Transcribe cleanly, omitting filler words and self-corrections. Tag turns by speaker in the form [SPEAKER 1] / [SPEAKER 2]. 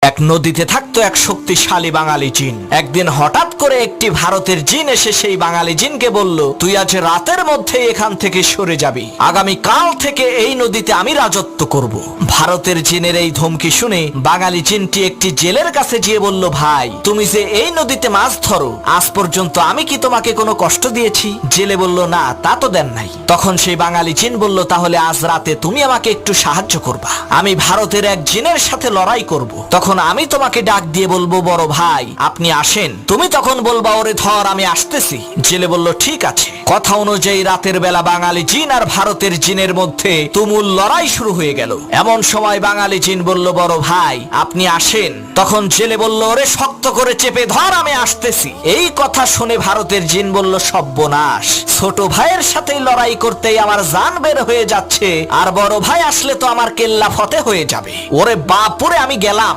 [SPEAKER 1] এক নদীতে থাকতো এক শক্তিশালী বাঙালি জিন। একদিন হঠাৎ করে একটি ভারতের জিন এসে সেই বাঙালি জিনকে বলল, তুই আজ রাতের মধ্যে এখান থেকে সরে যাবি, আগামী কাল থেকে এই নদীতে আমি রাজত্ব করব। ভারতের জিনের এই ধমকি শুনে বাঙালি জিনটি একটি জেলের কাছে গিয়ে বলল, ভাই তুমি যে এই নদীতে মাছ ধরো, আজ পর্যন্ত আমি কি তোমাকে কোনো কষ্ট দিয়েছি? জেলে বলল, না তা তো দেন নাই। তখন সেই বাঙালি জিন বলল, তাহলে আজ রাতে তুমি আমাকে একটু সাহায্য করবা, আমি ভারতের এক জিনের সাথে লড়াই করব। তখন আমি তোমাকে ডাক দিয়ে বলবো, বড় ভাই আপনি আসেন। তুমি তখন বলবা, ওরে ধর আমি আসতেছি। জেলে বলল, ঠিক আছে। কথা অনুযায়ী রাতের বেলা বাঙালি জিন আর ভারতের জিনের মধ্যে তুমুল লড়াই শুরু হয়ে গেল। এমন সময় বাঙালি জিন বলল, বড় ভাই আপনি আসেন। তখন জেলে বলল, ওরে শক্ত করে চেপে ধর আমি আসতেছি। এই কথা শুনে ভারতের জিন বলল, সর্বনাশ, ছোট ভাইয়ের সাথে লড়াই করতেই আমার জান বের হয়ে যাচ্ছে, আর বড় ভাই আসলে তো আমার কেল্লা ফতে হয়ে যাবে। ওরে বাপুরে, আমি গেলাম।